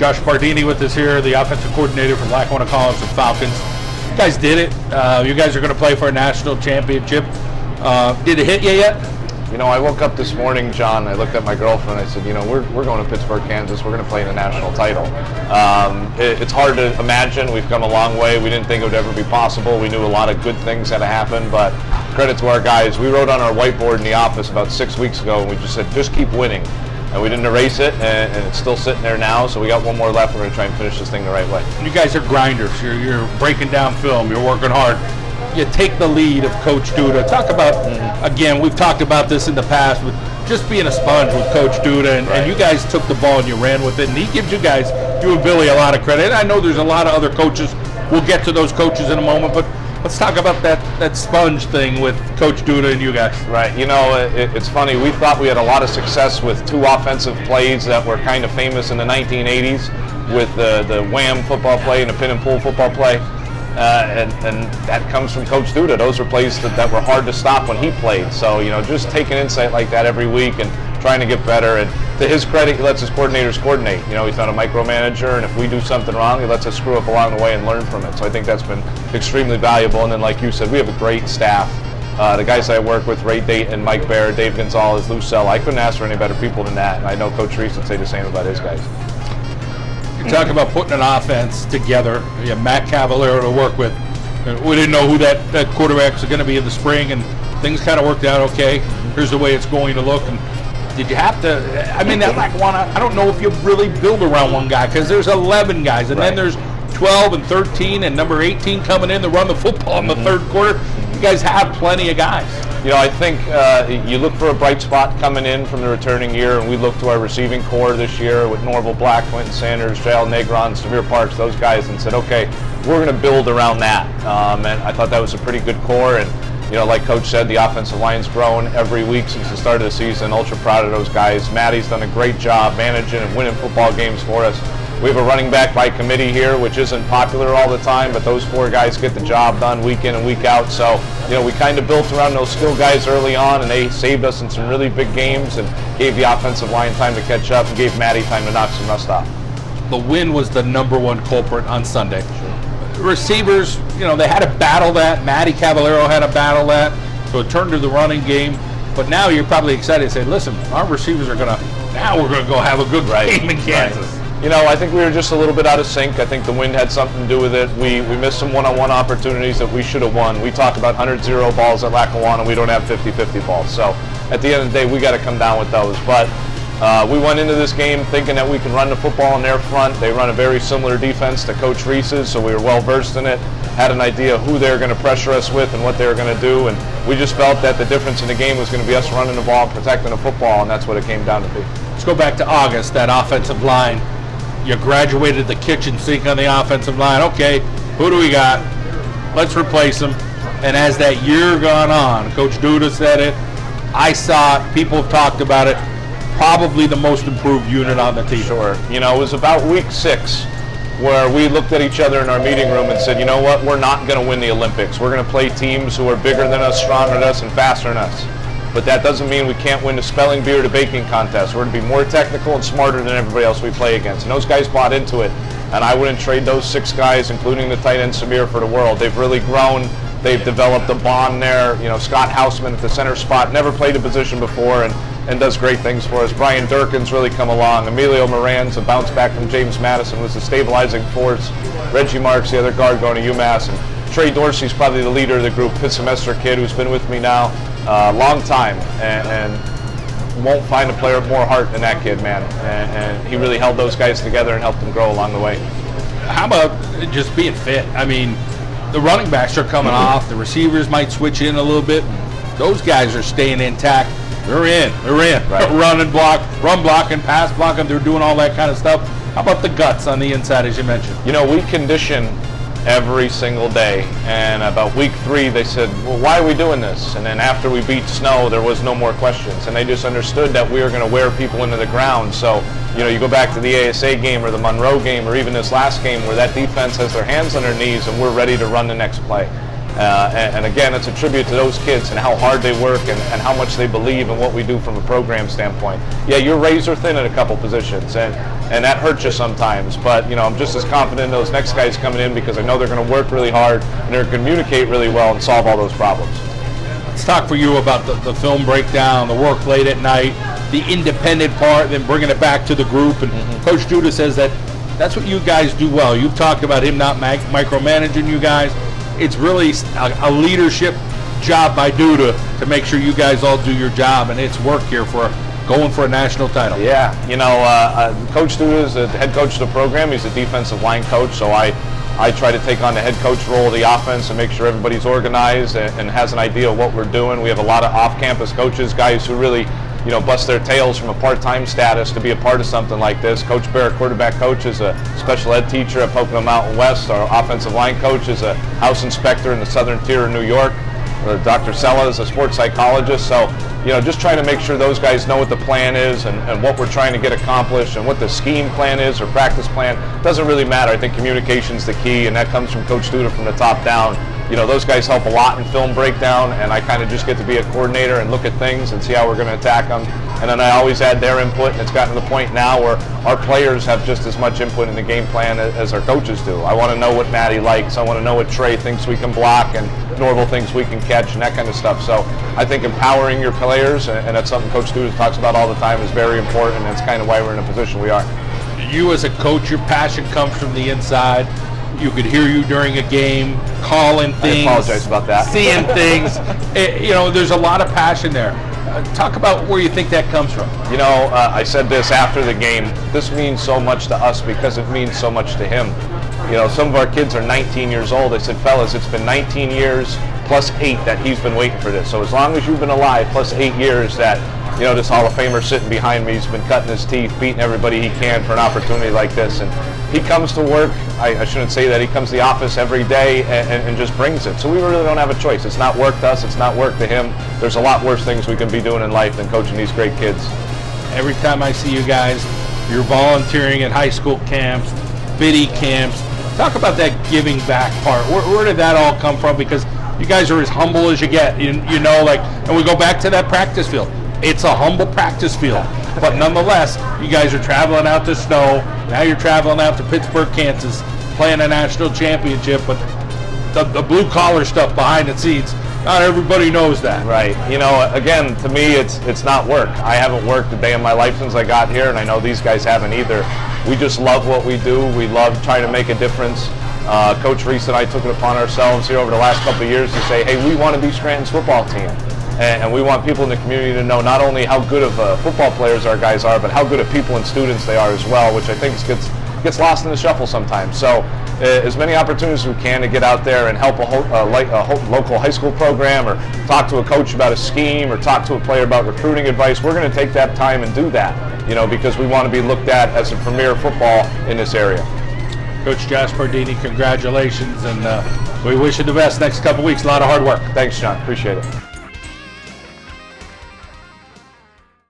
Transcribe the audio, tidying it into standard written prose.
Josh Pardini with us here, the offensive coordinator from Lackawanna College and Falcons. You guys did it. You guys are going to play for a national championship. Did it hit you yet? You know, I woke up this morning, John, I looked at my girlfriend, I said, you know, we're going to Pittsburgh, Kansas, we're going to play in the national title. It's hard to imagine. We've come a long way. We didn't think it would ever be possible. We knew a lot of good things had to happen, but credit to our guys. We wrote on our whiteboard in the office about 6 weeks ago, and we just said, just keep winning. And we didn't erase it, and it's still sitting there now, so we got one more left. We're going to try and finish this thing the right way. You guys are grinders. You're breaking down film. You're working hard. You take the lead of Coach Duda. Talk about, again, we've talked about this in the past, with just being a sponge with Coach Duda, and you guys took the ball and you ran with it, and he gives you guys, you and Billy, a lot of credit. And I know there's a lot of other coaches. We'll get to those coaches in a moment, but let's talk about that sponge thing with Coach Duda and you guys. Right. You know, it's funny. We thought we had a lot of success with two offensive plays that were kind of famous in the 1980s with the wham football play and the pin and pull football play. And that comes from Coach Duda. Those were plays that were hard to stop when he played. So, you know, just taking insight like that every week and trying to get better. And to his credit, he lets his coordinators coordinate. You know, he's not a micromanager, and if we do something wrong, he lets us screw up along the way and learn from it. So I think that's been extremely valuable. And then, like you said, we have a great staff. The guys I work with, Ray Dayton, Mike Baer, Dave Gonzalez, Lou Sell, I couldn't ask for any better people than that. And I know Coach Reese would say the same about his guys. You talk about putting an offense together. You have Matt Cavallero to work with. We didn't know who that quarterback was going to be in the spring, and things kind of worked out okay. Here's the way it's going to look. And did you have to? I mean, that Lackawanna, I don't know if you really build around one guy, because there's 11 guys, and then there's 12 and 13 and number 18 coming in to run the football in the third quarter. You guys have plenty of guys. You know, I think you look for a bright spot coming in from the returning year, and we look to our receiving core this year with Norval Black, Quentin Sanders, Jal Negron, Samir Parks, those guys, and said, okay, we're going to build around that. And I thought that was a pretty good core. And, you know, like Coach said, the offensive line's grown every week since the start of the season. Ultra proud of those guys. Maddie's done a great job managing and winning football games for us. We have a running back by committee here, which isn't popular all the time, but those four guys get the job done week in and week out. So, you know, we kind of built around those skill guys early on, and they saved us in some really big games and gave the offensive line time to catch up and gave Maddie time to knock some rust off. The win was the number one culprit on Sunday. Receivers, you know, they had to battle that. Matty Cavallero had to battle that. So it turned to the running game. But now you're probably excited to say, listen, our receivers are now we're going to go have a good game in Kansas. Right. You know, I think we were just a little bit out of sync. I think the wind had something to do with it. We missed some one-on-one opportunities that we should have won. We talk about 100-0 balls at Lackawanna. We don't have 50-50 balls. So at the end of the day, we got to come down with those. But we went into this game thinking that we can run the football in their front. They run a very similar defense to Coach Reese's, so we were well-versed in it, had an idea of who they were going to pressure us with and what they were going to do. And we just felt that the difference in the game was going to be us running the ball and protecting the football, and that's what it came down to be. Let's go back to August, that offensive line. You graduated the kitchen sink on the offensive line. Okay, who do we got? Let's replace them. And as that year gone on, Coach Duda said it, I saw it, people have talked about it, probably the most improved unit on the team. Sure. You know, it was about week 6 where we looked at each other in our meeting room and said, you know what, we're not going to win the Olympics. We're going to play teams who are bigger than us, stronger than us, and faster than us. But that doesn't mean we can't win the spelling bee or the baking contest. We're going to be more technical and smarter than everybody else we play against. And those guys bought into it. And I wouldn't trade those 6 guys, including the tight end Samir, for the world. They've really grown. They've developed a bond there. You know, Scott Hausman at the center spot, never played a position before and does great things for us. Brian Durkin's really come along. Emilio Moran's a bounce back from James Madison, was a stabilizing force. Reggie Marks, the other guard going to UMass. And Trey Dorsey's probably the leader of the group, fifth semester kid who's been with me now. Long time, and won't find a player with more heart than that kid, man. And he really held those guys together and helped them grow along the way. How about just being fit? I mean, the running backs are coming off. The receivers might switch in a little bit. Those guys are staying intact. They're in. Right. Run block and pass block, and they're doing all that kind of stuff. How about the guts on the inside, as you mentioned? You know, we condition every single day, and about week 3 they said, well, why are we doing this? And then after we beat Snow, there was no more questions, and they just understood that we were going to wear people into the ground. So, you know, you go back to the ASA game or the Monroe game or even this last game where that defense has their hands on their knees and we're ready to run the next play. And again, it's a tribute to those kids and how hard they work and how much they believe in what we do from a program standpoint. Yeah, you're razor thin at a couple positions, and that hurts you sometimes. But I'm just as confident in those next guys coming in because I know they're going to work really hard and they're going to communicate really well and solve all those problems. Let's talk for you about the film breakdown, the work late at night, the independent part, then bringing it back to the group. And Coach Duda says that's what you guys do well. You've talked about him not micromanaging you guys. It's really a leadership job by Duda to make sure you guys all do your job, and it's work here for going for a national title. Yeah, Coach Duda is the head coach of the program. He's a defensive line coach, so I try to take on the head coach role of the offense and make sure everybody's organized and has an idea of what we're doing. We have a lot of off-campus coaches, guys who really bust their tails from a part-time status to be a part of something like this. Coach Bear, quarterback coach, is a special ed teacher at Pocono Mountain West. Our offensive line coach is a house inspector in the southern tier of New York. Dr. Sella is a sports psychologist. So, just trying to make sure those guys know what the plan is and what we're trying to get accomplished and what the scheme plan is or practice plan. Doesn't really matter. I think communication's the key, and that comes from Coach Duda from the top down. Those guys help a lot in film breakdown, and I kind of just get to be a coordinator and look at things and see how we're going to attack them. And then I always add their input, and it's gotten to the point now where our players have just as much input in the game plan as our coaches do. I want to know what Maddie likes. I want to know what Trey thinks we can block and Norval thinks we can catch and that kind of stuff. So I think empowering your players, and that's something Coach Duda talks about all the time, is very important, and that's kind of why we're in the position we are. You as a coach, your passion comes from the inside. You could hear you during a game, calling things. I apologize about that. Seeing things. There's a lot of passion there. Talk about where you think that comes from. I said this after the game. This means so much to us because it means so much to him. Some of our kids are 19 years old. I said, fellas, it's been 19 years plus 8 that he's been waiting for this. So as long as you've been alive, plus 8 years that this Hall of Famer sitting behind me, he's been cutting his teeth, beating everybody he can for an opportunity like this. And he comes to work, I shouldn't say that, he comes to the office every day and just brings it. So we really don't have a choice. It's not work to us, it's not work to him. There's a lot worse things we can be doing in life than coaching these great kids. Every time I see you guys, you're volunteering at high school camps, biddy camps. Talk about that giving back part. Where did that all come from? Because you guys are as humble as you get, and we go back to that practice field. It's a humble practice field, but nonetheless, you guys are traveling out to Snow. Now you're traveling out to Pittsburgh, Kansas, playing a national championship. But the blue collar stuff behind the scenes, not everybody knows that. Right. Again, to me, it's not work. I haven't worked a day in my life since I got here, and I know these guys haven't either. We just love what we do. We love trying to make a difference. Coach Reese and I took it upon ourselves here over the last couple of years to say, hey, we want to be Scranton's football team. And we want people in the community to know not only how good of football players our guys are, but how good of people and students they are as well, which I think gets lost in the shuffle sometimes. So as many opportunities as we can to get out there and help a local high school program, or talk to a coach about a scheme, or talk to a player about recruiting advice, we're going to take that time and do that, because we want to be looked at as a premier football in this area. Coach Josh Pardini, congratulations, and we wish you the best next couple weeks. A lot of hard work. Thanks, John. Appreciate it.